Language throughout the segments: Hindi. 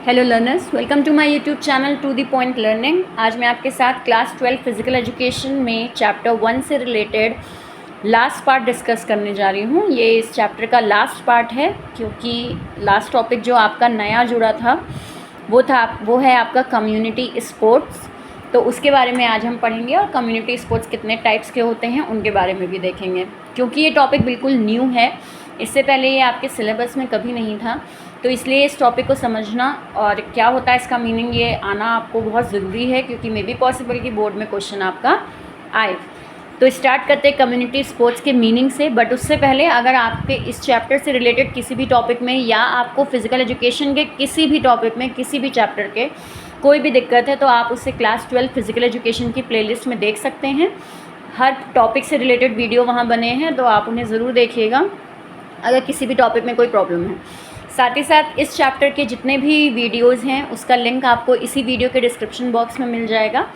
Hello learners, welcome to my YouTube channel to the point learning. आज मैं आपके साथ क्लास 12 फिज़िकल एजुकेशन में चैप्टर 1 से रिलेटेड लास्ट पार्ट डिस्कस करने जा रही हूँ। ये इस चैप्टर का लास्ट पार्ट है क्योंकि लास्ट टॉपिक जो आपका नया जुड़ा था वो है आपका कम्युनिटी स्पोर्ट्स। तो उसके बारे में आज हम पढ़ेंगे और कम्युनिटी स्पोर्ट्स कितने टाइप्स के होते हैं उनके बारे में भी देखेंगे। क्योंकि ये टॉपिक बिल्कुल न्यू है, इससे पहले ये आपके सिलेबस में कभी नहीं था, तो इसलिए इस टॉपिक को समझना और क्या होता है इसका मीनिंग ये आना आपको बहुत ज़रूरी है, क्योंकि मे बी पॉसिबल कि बोर्ड में क्वेश्चन आपका आए। तो स्टार्ट करते हैं कम्युनिटी स्पोर्ट्स के मीनिंग से। बट उससे पहले अगर आपके इस चैप्टर से रिलेटेड किसी भी टॉपिक में या आपको फ़िज़िकल एजुकेशन के किसी भी टॉपिक में किसी भी चैप्टर के कोई भी दिक्कत है तो आप उससे क्लास 12 फ़िज़िकल एजुकेशन की प्लेलिस्ट में देख सकते हैं। हर टॉपिक से रिलेटेड वीडियो वहाँ बने हैं, तो आप उन्हें ज़रूर देखिएगा अगर किसी भी टॉपिक में कोई प्रॉब्लम है। साथ ही साथ इस चैप्टर के जितने भी वीडियोज़ हैं उसका लिंक आपको इसी वीडियो के डिस्क्रिप्शन बॉक्स में मिल जाएगा,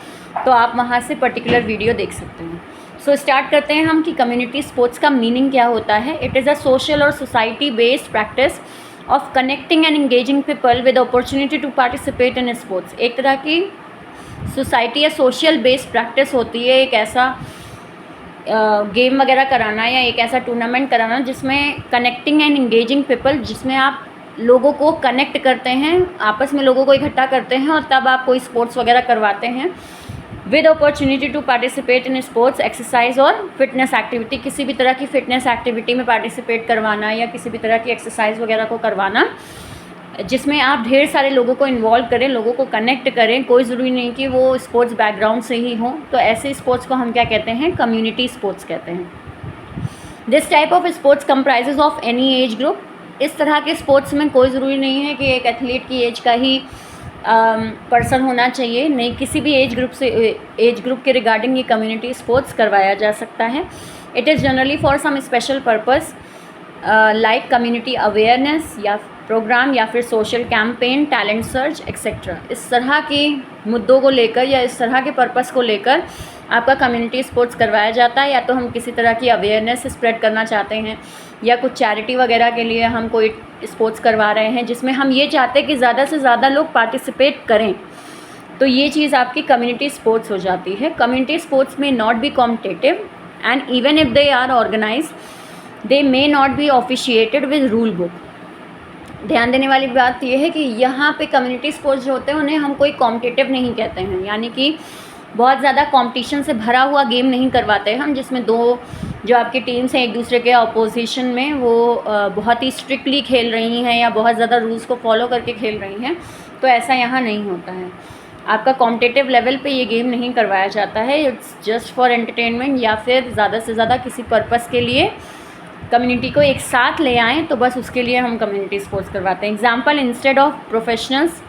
तो आप वहाँ से पर्टिकुलर वीडियो देख सकते हैं। सो स्टार्ट करते हैं हम कि कम्युनिटी स्पोर्ट्स का मीनिंग क्या होता है। इट इज़ अ सोशल और society based practice of connecting and engaging people with opportunity to participate in sports. एक तरह की सोसाइटी या सोशल बेस्ड प्रैक्टिस होती है, एक ऐसा गेम वगैरह कराना या एक ऐसा टूर्नामेंट कराना जिसमें कनेक्टिंग एंड एंगेजिंग पीपल, जिसमें आप लोगों को कनेक्ट करते हैं, आपस में लोगों को इकट्ठा करते हैं और तब आप कोई स्पोर्ट्स वगैरह करवाते हैं। With opportunity to participate in sports, exercise और फिटनेस एक्टिविटी, किसी भी तरह की फिटनेस एक्टिविटी में पार्टिसिपेट करवाना या किसी भी तरह की एक्सरसाइज वगैरह को करवाना जिसमें आप ढेर सारे लोगों को इन्वॉल्व करें, लोगों को कनेक्ट करें। कोई ज़रूरी नहीं कि वो स्पोर्ट्स बैकग्राउंड से ही हो, तो ऐसे स्पोर्ट्स को हम क्या कहते हैं, कम्युनिटी स्पोर्ट्स कहते हैं। This type of sports comprises of any age group. इस तरह के स्पोर्ट्स में कोई ज़रूरी नहीं है कि एक एथलीट की एज का ही पर्सन होना चाहिए, नहीं, किसी भी एज ग्रुप के रिगार्डिंग ये कम्युनिटी स्पोर्ट्स करवाया जा सकता है। It is generally for some special purpose like community awareness या प्रोग्राम या फिर social campaign, talent search etcetera. इस तरह के मुद्दों को लेकर या इस तरह के पर्पस को लेकर आपका कम्युनिटी स्पोर्ट्स करवाया जाता है। या तो हम किसी तरह की अवेयरनेस स्प्रेड करना चाहते हैं या कुछ चैरिटी वगैरह के लिए हम कोई स्पोर्ट्स करवा रहे हैं जिसमें हम ये चाहते हैं कि ज़्यादा से ज़्यादा लोग पार्टिसिपेट करें, तो ये चीज़ आपकी कम्युनिटी स्पोर्ट्स हो जाती है। कम्युनिटी स्पोर्ट्स में not be competitive and even if they are organise they may not be officiated with rule book. ध्यान देने वाली बात यह है कि यहाँ पे कम्युनिटी स्पोर्ट्स जो होते हैं उन्हें हम कोई कॉम्पिटिटिव नहीं कहते हैं, यानी कि बहुत ज़्यादा कंपटीशन से भरा हुआ गेम नहीं करवाते हम, जिसमें दो जो आपकी टीम्स हैं एक दूसरे के अपोजिशन में वो बहुत ही स्ट्रिक्टली खेल रही हैं या बहुत ज़्यादा रूल्स को फॉलो करके खेल रही हैं, तो ऐसा यहाँ नहीं होता है। आपका कॉम्पिटिटिव लेवल पे ये गेम नहीं करवाया जाता है। इट्स जस्ट फॉर एंटरटेनमेंट या फिर ज़्यादा से ज़्यादा किसी पर्पस के लिए कम्युनिटी को एक साथ ले आएँ, तो बस उसके लिए हम कम्युनिटी स्पोर्ट्स करवाते हैं। Example, instead of professionals,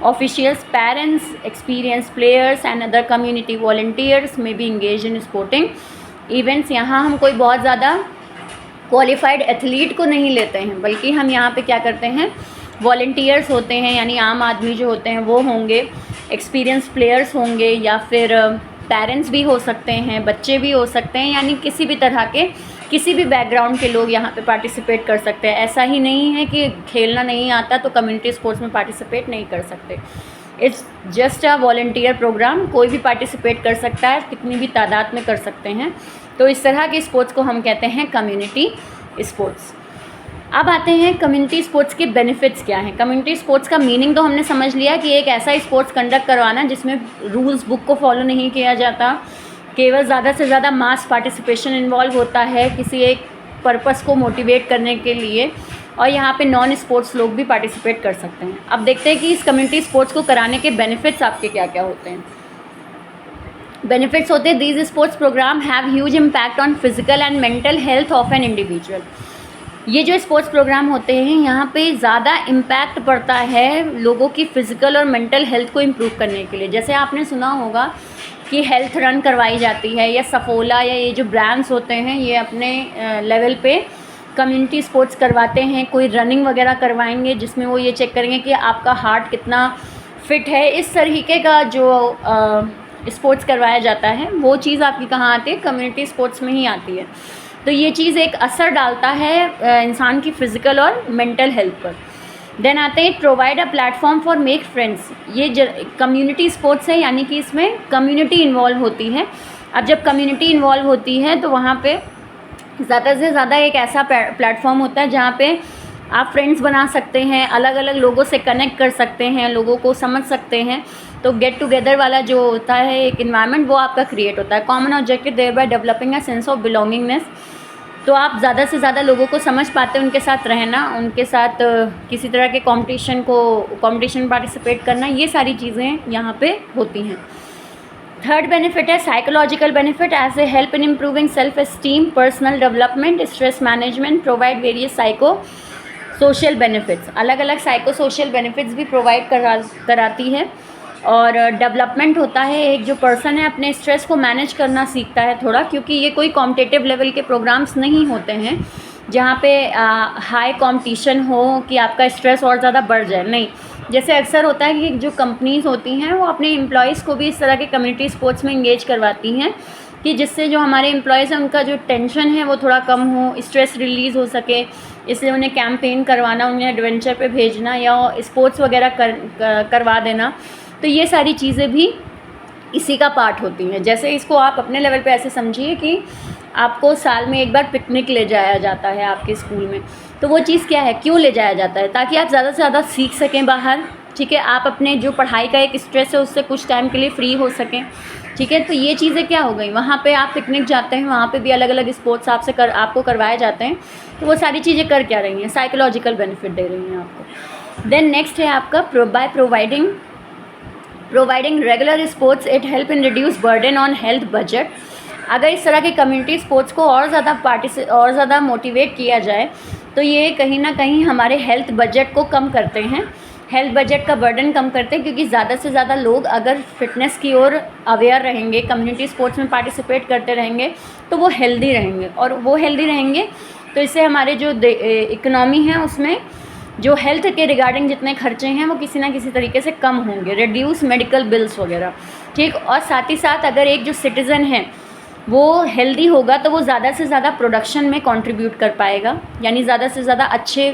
officials, parents, experienced players and other community volunteers may be engaged in sporting events। यहाँ हम कोई बहुत ज़्यादा क्वालिफाइड एथलीट को नहीं लेते हैं, बल्कि हम यहाँ पे क्या करते हैं, वॉल्टियर्स होते हैं, यानी आम आदमी जो होते हैं वो होंगे, एक्सपीरियंस प्लेयर्स होंगे या फिर पेरेंट्स भी हो सकते हैं, बच्चे भी हो सकते हैं, यानी किसी भी तरह के किसी भी बैकग्राउंड के लोग यहाँ पे पार्टिसिपेट कर सकते हैं। ऐसा ही नहीं है कि खेलना नहीं आता तो कम्युनिटी स्पोर्ट्स में पार्टिसिपेट नहीं कर सकते। It's just a volunteer program, कोई भी पार्टिसिपेट कर सकता है, कितनी भी तादाद में कर सकते हैं। तो इस तरह के स्पोर्ट्स को हम कहते हैं कम्युनिटी स्पोर्ट्स। अब आते हैं कम्युनिटी स्पोर्ट्स के बेनिफिट्स क्या हैं। कम्युनिटी स्पोर्ट्स का मीनिंग तो हमने समझ लिया कि एक ऐसा स्पोर्ट्स कंडक्ट करवाना जिसमें रूल्स बुक को फॉलो नहीं किया जाता, केवल ज़्यादा से ज़्यादा मास पार्टिसिपेशन इन्वॉल्व होता है किसी एक पर्पस को मोटिवेट करने के लिए, और यहाँ पे नॉन स्पोर्ट्स लोग भी पार्टिसिपेट कर सकते हैं। अब देखते हैं कि इस कम्युनिटी स्पोर्ट्स को कराने के बेनिफिट्स आपके क्या क्या होते हैं। बेनिफिट्स होते हैं, these sports program have huge impact on physical and mental health of an individual. ये जो स्पोर्ट्स प्रोग्राम होते हैं यहाँ पे ज़्यादा इम्पैक्ट पड़ता है लोगों की फ़िज़िकल और मेंटल हेल्थ को इम्प्रूव करने के लिए। जैसे आपने सुना होगा कि हेल्थ रन करवाई जाती है, या सफोला या ये जो ब्रांड्स होते हैं ये अपने लेवल पे कम्युनिटी स्पोर्ट्स करवाते हैं, कोई रनिंग वगैरह करवाएंगे जिसमें वो ये चेक करेंगे कि आपका हार्ट कितना फिट है। इस तरीके का जो स्पोर्ट्स करवाया जाता है वो चीज़ आपकी कहाँ आती है, कम्युनिटी स्पोर्ट्स में ही आती है। तो ये चीज़ एक असर डालता है इंसान की फ़िज़िकल और मेंटल हेल्थ पर। देन आते हैं provide a platform for make friends. ये कम्युनिटी स्पोर्ट्स है, यानी कि इसमें कम्युनिटी इन्वॉल्व होती है। अब जब कम्युनिटी इन्वॉल्व होती है तो वहाँ पे ज़्यादा से ज़्यादा एक ऐसा प्लेटफॉर्म होता है जहाँ पे आप फ्रेंड्स बना सकते हैं, अलग अलग लोगों से कनेक्ट कर सकते हैं, लोगों को समझ सकते हैं। तो गेट टुगेदर वाला जो होता है एक इन्वायरमेंट, वो आपका क्रिएट होता है। Common objective thereby developing a sense of belongingness. तो आप ज़्यादा से ज़्यादा लोगों को समझ पाते हैं, उनके साथ रहना, उनके साथ किसी तरह के कंपटीशन पार्टिसिपेट करना, ये सारी चीज़ें यहाँ पे होती हैं। थर्ड बेनिफिट है psychological benefit as a help in improving self esteem, personal development, stress management, provide various psycho social benefits. अलग अलग साइको सोशल बेनिफिट्स भी प्रोवाइड कराती है। और डेवलपमेंट होता है, एक जो पर्सन है अपने स्ट्रेस को मैनेज करना सीखता है थोड़ा, क्योंकि ये कोई कॉम्पिटिटिव लेवल के प्रोग्राम्स नहीं होते हैं जहाँ पे हाई कंपटीशन हो कि आपका स्ट्रेस और ज़्यादा बढ़ जाए, नहीं। जैसे अक्सर होता है कि जो कंपनीज़ होती हैं वो अपने एम्प्लॉयज़ को भी इस तरह के कम्युनिटी स्पोर्ट्स में इंगेज करवाती हैं कि जिससे जो हमारे एम्प्लॉयज़ हैं उनका जो टेंशन है वो थोड़ा कम हो, स्ट्रेस रिलीज़ हो सके। इसलिए उन्हें कैंपेन करवाना, उन्हें एडवेंचर पे भेजना या स्पोर्ट्स वगैरह करवा देना, तो ये सारी चीज़ें भी इसी का पार्ट होती हैं। जैसे इसको आप अपने लेवल पे ऐसे समझिए कि आपको साल में एक बार पिकनिक ले जाया जाता है आपके स्कूल में। तो वो चीज़ क्या है, क्यों ले जाया जाता है? ताकि आप ज़्यादा से ज़्यादा सीख सकें बाहर, ठीक है, आप अपने जो पढ़ाई का एक स्ट्रेस है उससे कुछ टाइम के लिए फ्री हो सकें, ठीक है। तो ये चीज़ें क्या हो गई, वहाँ पे आप पिकनिक जाते हैं, वहाँ पे भी अलग अलग स्पोर्ट्स आपको करवाए जाते हैं। तो वो सारी चीज़ें कर क्या रही हैं, साइकोलॉजिकल बेनिफिट दे रही हैं आपको। देन नेक्स्ट है आपका by providing regular sports it help in reduce burden on health budget. अगर इस तरह के कम्युनिटी स्पोर्ट्स को और ज़्यादा मोटिवेट किया जाए तो ये कहीं ना कहीं हमारे हेल्थ बजट को कम करते हैं, हेल्थ बजट का बर्डन कम करते हैं, क्योंकि ज़्यादा से ज़्यादा लोग अगर फिटनेस की ओर अवेयर रहेंगे, कम्युनिटी स्पोर्ट्स में पार्टिसिपेट करते रहेंगे, तो वो हेल्दी रहेंगे। और वो हेल्दी रहेंगे तो इससे हमारे जो इकोनॉमी है उसमें जो हेल्थ के रिगार्डिंग जितने खर्चे हैं वो किसी ना किसी तरीके से कम होंगे, रिड्यूस मेडिकल बिल्स वगैरह, ठीक। और साथ ही साथ अगर एक जो सिटीज़न है वो हेल्दी होगा तो वो ज़्यादा से ज़्यादा प्रोडक्शन में कंट्रीब्यूट कर पाएगा, यानी ज़्यादा से ज़्यादा अच्छे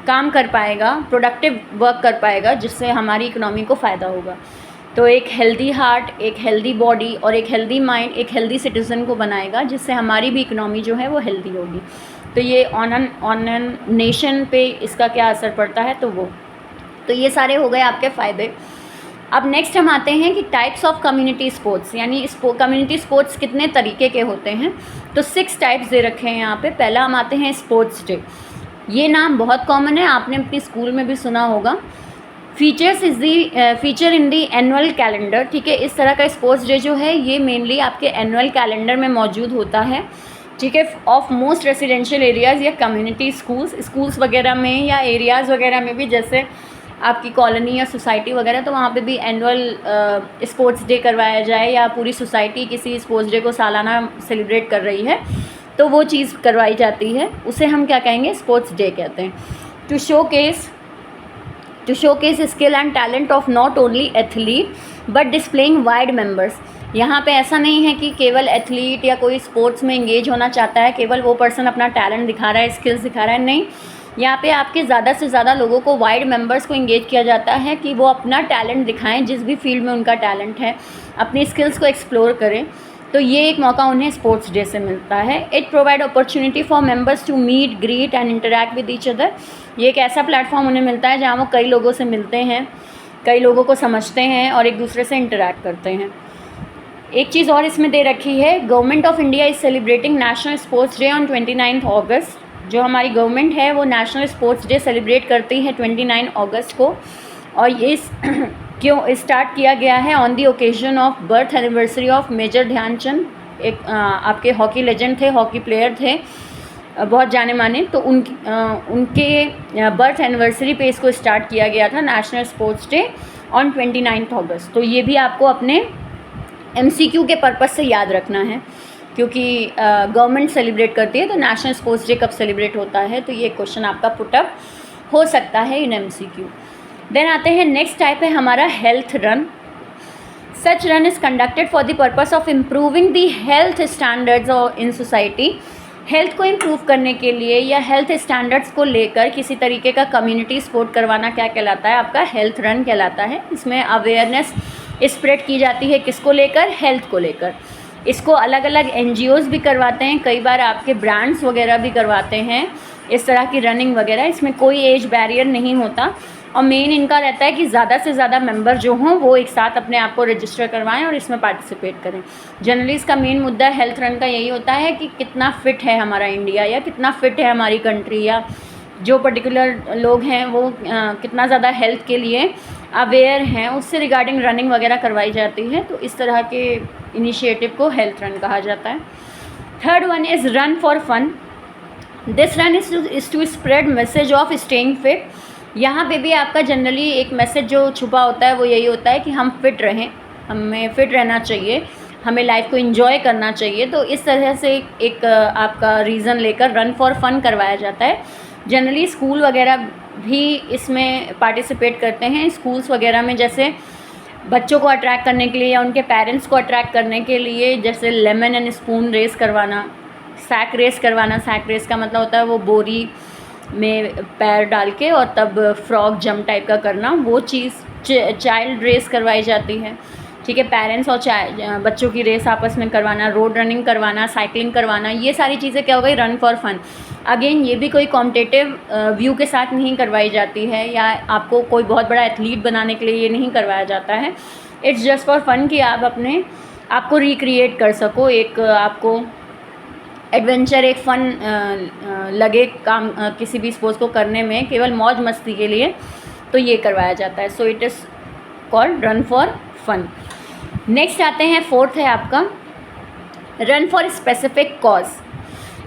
काम कर पाएगा, प्रोडक्टिव वर्क कर पाएगा, जिससे हमारी इकोनॉमी को फ़ायदा होगा। तो एक हेल्दी हार्ट, एक हेल्दी बॉडी और एक हेल्दी माइंड एक हेल्दी सिटीज़न को बनाएगा, जिससे हमारी भी इकोनॉमी जो है वो हेल्दी होगी। तो ये ऑन एन नेशन पे इसका क्या असर पड़ता है, तो ये सारे हो गए आपके फ़ायदे। अब नेक्स्ट हम आते हैं कि टाइप्स ऑफ कम्युनिटी स्पोर्ट्स, यानी कम्युनिटी स्पोर्ट्स कितने तरीके के होते हैं। तो 6 टाइप्स दे रखे हैं यहाँ पे। पहला हम आते हैं स्पोर्ट्स डे। ये नाम बहुत कॉमन है, आपने अपनी स्कूल में भी सुना होगा। Feature in the annual calendar, ठीक है। इस तरह का स्पोर्ट्स डे जो है ये मेनली आपके एनुअल कैलेंडर में मौजूद होता है, ठीक है, ऑफ मोस्ट रेसिडेंशियल एरियाज़ या कम्युनिटी स्कूल्स वगैरह में या एरियाज़ वगैरह में भी, जैसे आपकी कॉलोनी या सोसाइटी वगैरह, तो वहाँ पे भी एनुअल स्पोर्ट्स डे करवाया जाए, या पूरी सोसाइटी किसी स्पोर्ट्स डे को सालाना सेलिब्रेट कर रही है तो वो चीज़ करवाई जाती है, उसे हम क्या कहेंगे, स्पोर्ट्स डे कहते हैं। To showcase skill and talent of not only athlete but displaying wide members. यहाँ पे ऐसा नहीं है कि केवल एथलीट या कोई स्पोर्ट्स में इंगेज होना चाहता है, केवल वो पर्सन अपना टैलेंट दिखा रहा है, स्किल्स दिखा रहा है, नहीं। यहाँ पे आपके ज़्यादा से ज़्यादा लोगों को, वाइड मेंबर्स को इंगेज किया जाता है कि वो अपना टैलेंट दिखाएं, जिस भी फील्ड में उनका टैलेंट है, अपनी स्किल्स को एक्सप्लोर करें। तो ये एक मौका उन्हें स्पोर्ट्स डे से मिलता है। It provide opportunity for members to meet, greet and interact with each other. ये एक ऐसा प्लेटफॉर्म उन्हें मिलता है जहाँ वो कई लोगों से मिलते हैं, कई लोगों को समझते हैं और एक दूसरे से इंटरैक्ट करते हैं। एक चीज़ और इसमें दे रखी है, government of India is celebrating national sports day on 29 अगस्त। जो हमारी गवर्नमेंट है वो नेशनल स्पोर्ट्स डे सेलिब्रेट करती है 29 अगस्त को, और ये क्यों स्टार्ट किया गया है, on the occasion of birth anniversary of Major Dhyanchand. एक आपके हॉकी लेजेंड थे, हॉकी प्लेयर थे, बहुत जाने माने। तो उनके बर्थ एनिवर्सरी पे इसको स्टार्ट किया गया था, नेशनल स्पोर्ट्स डे ऑन 29 अगस्त। तो ये भी आपको अपने MCQ के पर्पज़ से याद रखना है, क्योंकि गवर्नमेंट सेलिब्रेट करती है, तो नेशनल स्पोर्ट्स डे कब सेलिब्रेट होता है, तो ये क्वेश्चन आपका पुटअप हो सकता है इन MCQ। देन आते हैं नेक्स्ट टाइप है हमारा health run. Such run is conducted for the purpose of improving the health standards in society. Health को इम्प्रूव करने के लिए या हेल्थ स्टैंडर्ड्स को लेकर किसी तरीके का कम्युनिटी सपोर्ट करवाना क्या कहलाता है? आपका हेल्थ रन कहलाता है। इसमें अवेयरनेस स्प्रेड की जाती है, किसको लेकर? हेल्थ को लेकर। इसको अलग अलग NGOs भी करवाते हैं, कई बार आपके ब्रांड्स वगैरह भी करवाते हैं इस तरह की रनिंग वगैरह। इसमें कोई एज बैरियर नहीं होता और मेन इनका रहता है कि ज़्यादा से ज़्यादा मेंबर जो हों वो एक साथ अपने आप को रजिस्टर करवाएं और इसमें पार्टिसिपेट करें। जनरली इसका मेन मुद्दा हेल्थ रन का यही होता है कि कितना फ़िट है हमारा इंडिया या कितना फ़िट है हमारी कंट्री या जो पर्टिकुलर लोग हैं वो कितना ज़्यादा हेल्थ के लिए अवेयर हैं, उससे रिगार्डिंग रनिंग वगैरह करवाई जाती है। तो इस तरह के इनिशिएटिव को हेल्थ रन कहा जाता है। Third one is run for fun. This run is to spread message of staying fit. यहाँ पे भी आपका जनरली एक मैसेज जो छुपा होता है वो यही होता है कि हम फिट रहें, हमें फ़िट रहना चाहिए, हमें लाइफ को एंजॉय करना चाहिए। तो इस तरह से एक आपका रीज़न लेकर रन फॉर फन करवाया जाता है। जनरली स्कूल वगैरह भी इसमें पार्टिसिपेट करते हैं। स्कूल्स वगैरह में जैसे बच्चों को अट्रैक्ट करने के लिए या उनके पेरेंट्स को अट्रैक्ट करने के लिए जैसे लेमन एंड स्पून रेस करवाना, सैक रेस करवाना। सैक रेस का मतलब होता है वो बोरी में पैर डाल के और तब फ्रॉग जंप टाइप का करना, वो चीज़ चाइल्ड रेस करवाई जाती है। ठीक है, पेरेंट्स और बच्चों की रेस आपस में करवाना, रोड रनिंग करवाना, साइकिलिंग करवाना, ये सारी चीज़ें क्या हो गई? Run for fun. अगेन ये भी कोई कॉम्पिटिटिव व्यू के साथ नहीं करवाई जाती है या आपको कोई बहुत बड़ा एथलीट बनाने के लिए ये नहीं करवाया जाता है। इट्स जस्ट फॉर फन कि आप अपने आपको रिक्रिएट कर सको, एक आपको एडवेंचर, एक फ़न लगे काम किसी भी स्पोर्ट्स को करने में, केवल मौज मस्ती के लिए, तो ये करवाया जाता है। So it is called run for fun. Next आते हैं, फोर्थ है आपका run for specific cause.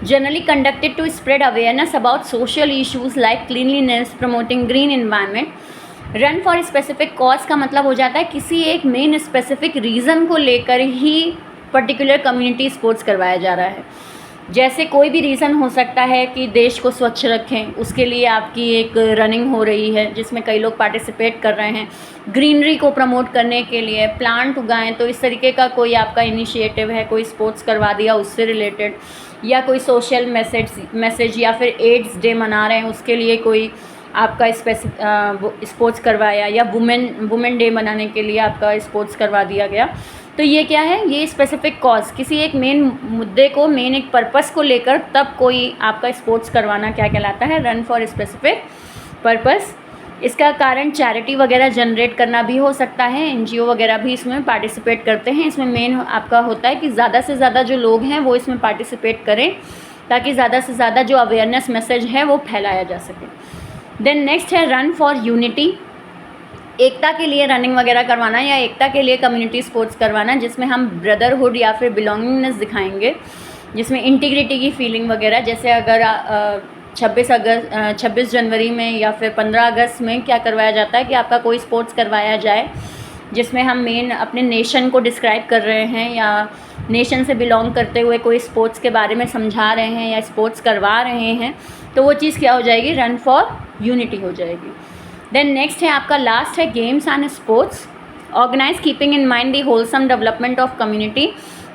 Generally conducted to spread awareness about social issues like cleanliness, promoting green environment. Run for specific cause का मतलब हो जाता है किसी एक मेन स्पेसिफिक रीज़न को लेकर ही पर्टिकुलर कम्युनिटी स्पोर्ट्स करवाया जा रहा है। जैसे कोई भी रीज़न हो सकता है कि देश को स्वच्छ रखें, उसके लिए आपकी एक रनिंग हो रही है जिसमें कई लोग पार्टिसिपेट कर रहे हैं। ग्रीनरी को प्रमोट करने के लिए प्लांट उगाएं, तो इस तरीके का कोई आपका इनिशिएटिव है, कोई स्पोर्ट्स करवा दिया उससे रिलेटेड, या कोई सोशल मैसेज या फिर एड्स डे मना रहे हैं उसके लिए कोई आपका स्पोर्ट्स करवाया, या वुमेन डे मनाने के लिए आपका स्पोर्ट्स करवा दिया गया। तो ये क्या है? ये स्पेसिफिक कॉज, किसी एक मेन मुद्दे को, मेन एक पर्पस को लेकर तब कोई आपका स्पोर्ट्स करवाना क्या कहलाता है? Run for specific purpose. इसका कारण चैरिटी वगैरह जनरेट करना भी हो सकता है। NGO वगैरह भी इसमें पार्टिसिपेट करते हैं। इसमें मेन आपका होता है कि ज़्यादा से ज़्यादा जो लोग हैं वो इसमें पार्टिसिपेट करें ताकि ज़्यादा से ज़्यादा जो अवेयरनेस मैसेज है वो फैलाया जा सके। देन नेक्स्ट है रन फॉर यूनिटी। एकता के लिए रनिंग वगैरह करवाना या एकता के लिए कम्युनिटी स्पोर्ट्स करवाना, जिसमें हम ब्रदरहुड या फिर बिलोंगिंगनेस दिखाएंगे, जिसमें इंटीग्रिटी की फीलिंग वगैरह। जैसे अगर 26 जनवरी में या फिर 15 अगस्त में क्या करवाया जाता है कि आपका कोई स्पोर्ट्स करवाया जाए जिसमें हम मेन अपने नेशन को डिस्क्राइब कर रहे हैं या नेशन से बिलोंग करते हुए कोई स्पोर्ट्स के बारे में समझा रहे हैं या स्पोर्ट्स करवा रहे हैं, तो वो चीज़ क्या हो जाएगी? रन फॉर यूनिटी हो जाएगी। देन नेक्स्ट है आपका लास्ट है games and sports. Organize keeping in mind the wholesome development of community.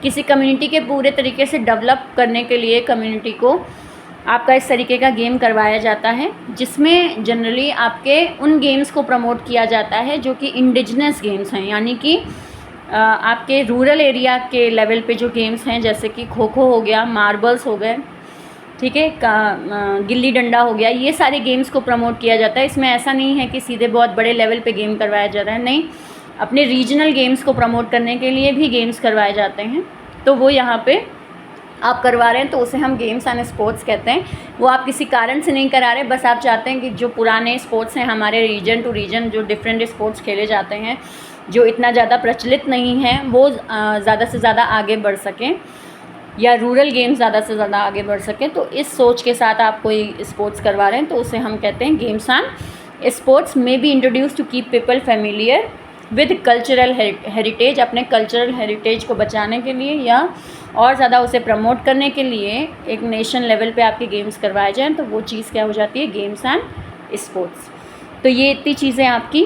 किसी कम्युनिटी के पूरे तरीके से डेवलप करने के लिए कम्युनिटी को आपका इस तरीके का गेम करवाया जाता है, जिसमें जनरली आपके उन गेम्स को प्रमोट किया जाता है जो कि इंडिजिनस गेम्स हैं, यानी कि आपके रूरल एरिया के लेवल पे जो गेम्स हैं, जैसे कि खो खो हो गया, मार्बल्स हो गए, ठीक है, गिल्ली डंडा हो गया, ये सारे गेम्स को प्रमोट किया जाता है। इसमें ऐसा नहीं है कि सीधे बहुत बड़े लेवल पे गेम करवाया जा रहा है, नहीं, अपने रीजनल गेम्स को प्रमोट करने के लिए भी गेम्स करवाए जाते हैं। तो वो यहाँ पे आप करवा रहे हैं तो उसे हम गेम्स एंड स्पोर्ट्स कहते हैं। वो आप किसी कारण से नहीं करा रहे, बस आप चाहते हैं कि जो पुराने स्पोर्ट्स हैं हमारे रीजन टू रीजन, जो डिफरेंट स्पोर्ट्स खेले जाते हैं जो इतना ज़्यादा प्रचलित नहीं हैं, वो ज़्यादा से ज़्यादा आगे बढ़ सकें, या रूरल गेम्स ज़्यादा से ज़्यादा आगे बढ़ सकें। तो इस सोच के साथ आप कोई स्पोर्ट्स करवा रहे हैं तो उसे हम कहते हैं games and sports. May be introduce to keep people familiar with cultural heritage. अपने कल्चरल हेरिटेज को बचाने के लिए या और ज़्यादा उसे प्रमोट करने के लिए एक नेशन लेवल पे आपके गेम्स करवाए जाएँ, तो वो चीज़ क्या हो जाती है? Games and sports. तो ये इतनी चीज़ें आपकी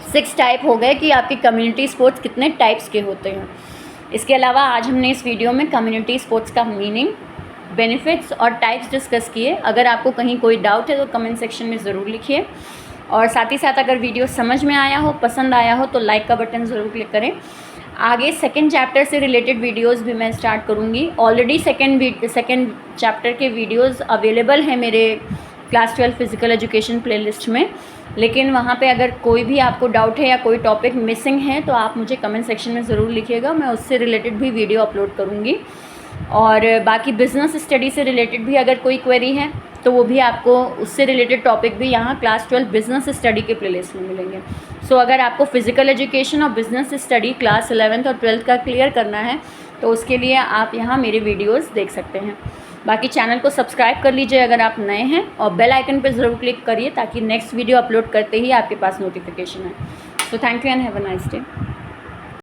6 टाइप हो गए कि आपकी कम्युनिटी स्पोर्ट्स कितने टाइप्स के होते हैं। इसके अलावा आज हमने इस वीडियो में कम्युनिटी स्पोर्ट्स का मीनिंग, बेनिफिट्स और टाइप्स डिस्कस किए। अगर आपको कहीं कोई डाउट है तो कमेंट सेक्शन में ज़रूर लिखिए, और साथ ही साथ अगर वीडियो समझ में आया हो, पसंद आया हो, तो लाइक का बटन ज़रूर क्लिक करें। आगे सेकंड चैप्टर से रिलेटेड वीडियोस भी मैं स्टार्ट करूँगी। ऑलरेडी सेकंड चैप्टर के वीडियोस अवेलेबल हैं मेरे क्लास 12 फिज़िकल एजुकेशन प्लेलिस्ट में, लेकिन वहाँ पे अगर कोई भी आपको डाउट है या कोई टॉपिक मिसिंग है तो आप मुझे कमेंट सेक्शन में ज़रूर लिखिएगा, मैं उससे रिलेटेड भी वीडियो अपलोड करूँगी। और बाकी बिज़नेस स्टडी से रिलेटेड भी अगर कोई क्वेरी है तो वो भी आपको, उससे रिलेटेड टॉपिक भी यहाँ क्लास 12 बिज़नेस स्टडी के प्लेलिस्ट में मिलेंगे। सो अगर आपको फ़िज़िकल एजुकेशन और बिज़नेस स्टडी क्लास 11th और 12th का क्लियर करना है तो उसके लिए आप यहाँ मेरे वीडियोस देख सकते हैं। बाकी चैनल को सब्सक्राइब कर लीजिए अगर आप नए हैं, और बेल आइकन पर ज़रूर क्लिक करिए ताकि नेक्स्ट वीडियो अपलोड करते ही आपके पास नोटिफिकेशन है। So thank you and have a nice day.